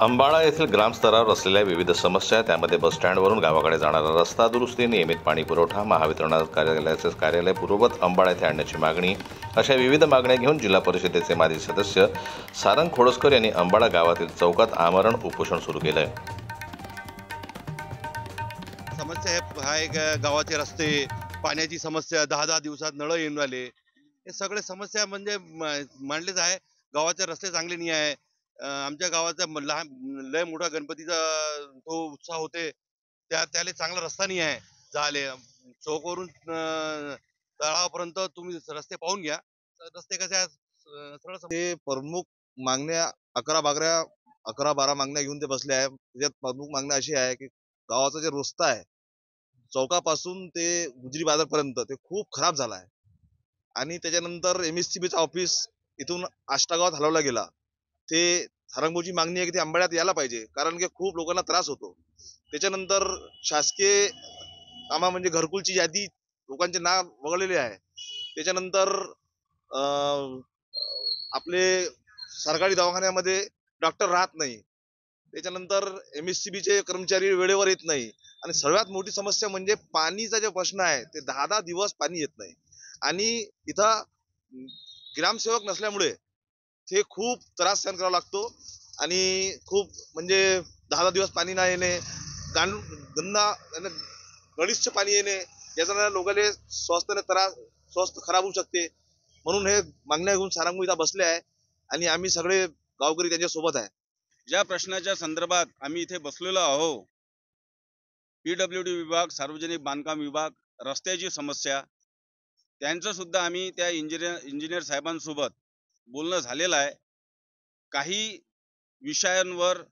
अंबाळा येथील ग्रामस्तरावर असलेल्या विविध समस्या, त्यामध्ये बस स्टँडवरून गावाकडे जाणारा रस्ता दुरुस्ती, नियमित पाणी पुरवठा, महावितरण कार्यालयाचे कार्यालय पूर्ववत अंबाळा येथे आणण्याची मागणी, अशा विविध मागण्या घेऊन जिल्हा परिषदेचे माजी सदस्य सारंग खोडसकर यांनी अंबाळा गावातील चौकात आमरण उपोषण सुरू केले. समस्या आहे गावाचे रस्ते, पाण्याची समस्या, 10-10 दिवसात नळ येऊन राहिले. हे सगळे समस्या म्हणजे मांडलेच आहे. गावाचे रस्ते चांगले नाही आहे. आमच्या गावाचा लहान लय मोठा गणपतीचा तो उत्साह होते, त्याला चांगला रस्ता नाही आहे. झाले चौकवरून तळावापर्यंत तुम्ही रस्ते पाहून घ्या. रस्ते कसे आहेत, सरळ ते प्रमुख मागण्या 11-12 मागण्या घेऊन ते बसले आहे. त्याच्यात प्रमुख मागण्या अशी आहे की गावाचा जे रस्ता आहे चौकापासून ते गुजरी बाजारपर्यंत ते खूप खराब झाला आहे. आणि त्याच्यानंतर MSCBचं ऑफिस इथून आष्टागावात हलवला गेला. ते सारंगभाऊची मागणी आहे की ते अंबाळ्यात यायला पाहिजे, कारण की खूप लोकांना त्रास होतो. त्याच्यानंतर शासकीय कामा म्हणजे घरकुलची यादी लोकांचे नाव वगळलेले आहे. त्याच्यानंतर आपले सरकारी दवाखान्यामध्ये डॉक्टर राहत नाही. त्याच्यानंतर MSCBचे कर्मचारी वेळेवर येत नाही. आणि सर्वात मोठी समस्या म्हणजे पाणीचा जो प्रश्न आहे, ते 10-10 दिवस पाणी येत नाही. आणि इथं ग्रामसेवक नसल्यामुळे ते खूप त्रास सहन करावा लागतो. आणि खूप म्हणजे 10-10 दिवस पाणी नाही येणे, गलिच्छ पाणी येणे, याचा लोकांना स्वास्थ्य खराब होऊ शकते. म्हणून हे मागण्या घेऊन सारंगभाऊ इथं बसले आहे आणि आम्ही सगळे गावकरी त्यांच्या सोबत आहे. ज्या प्रश्नाच्या संदर्भात आम्ही इथे बसलेलो आहोत, PWD विभाग, सार्वजनिक बांधकाम विभाग, रस्त्याची समस्या, त्यांचं सुद्धा आम्ही त्या इंजिनियर साहेबांसोबत बोलणं झालेलं आहे. काही विषयांवर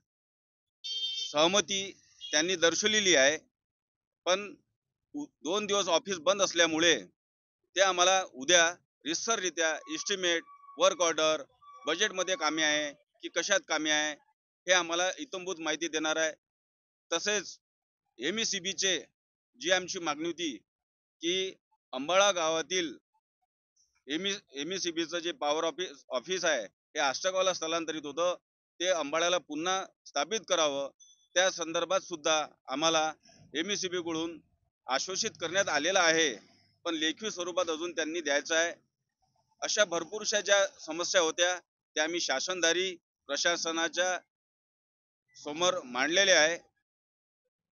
सहमती त्यांनी दर्शवलेली आहे, पण 2 दिवस ऑफिस बंद असल्यामुळे ते आम्हाला उद्या रितसररित्या एस्टिमेट, वर्क ऑर्डर, बजेटमध्ये कामे आहे की कशात कामे आहे हे आम्हाला इत्थंभूत माहिती देणार आहे. तसेच MSCBचे जी आमची मागणी होती की अंबाळा गावातील MSCBचं जे पॉवर ऑफिस आहे हे आष्टागावला स्थलांतरित होतं, ते अंबाळ्याला पुन्हा स्थापित करावं. त्या संदर्भात सुद्धा आम्हाला MSCB कडून आश्वासित करण्यात आलेलं आहे, पण लेखी स्वरूपात अजून त्यांनी द्यायचं आहे. अशा भरपूरशा ज्या समस्या होत्या त्या आम्ही शासनदारी प्रशासनाच्या समोर मांडलेल्या आहे.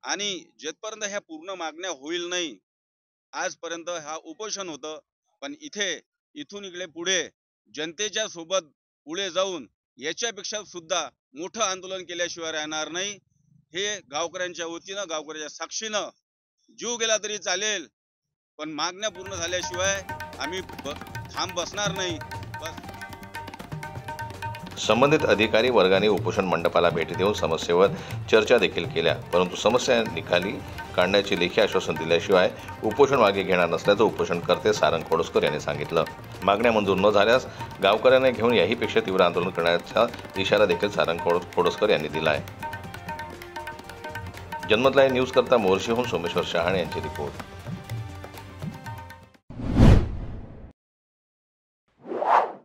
आणि जेथपर्यंत ह्या पूर्ण मागण्या होईल नाही, आजपर्यंत हा उपोषण होतं. पण इथून इकडे पुढे जनतेच्या सोबत पुढे जाऊन याच्यापेक्षा सुद्धा मोठं आंदोलन केल्याशिवाय राहणार नाही. हे गावकऱ्यांच्या वतीनं, गावकऱ्याच्या साक्षीनं जीव गेला तरी चालेल, पण मागण्या पूर्ण झाल्याशिवाय आम्ही थांब बसणार नाही. संबंधित अधिकारी वर्गाने उपोषण मंडपाला भेटी देऊन समस्येवर चर्चा देखील केल्या, परंतु समस्या निकाली काढण्याचे लेखी आश्वासन दिल्याशिवाय उपोषण मागे घेणार नसल्याचं उपोषणकर्ते सारंग खोडसकर यांनी सांगितलं. मागण्या मंजूर न झाल्यास गावकऱ्यांना घेऊन याहीपेक्षा तीव्र आंदोलन करण्याचा इशारा देखील सारंग खोडसकर यांनी दिला आहे. जनमत लाईव्ह न्यूज करता मोर्शीहून सोमेश्वर शहाणे यांची रिपोर्ट.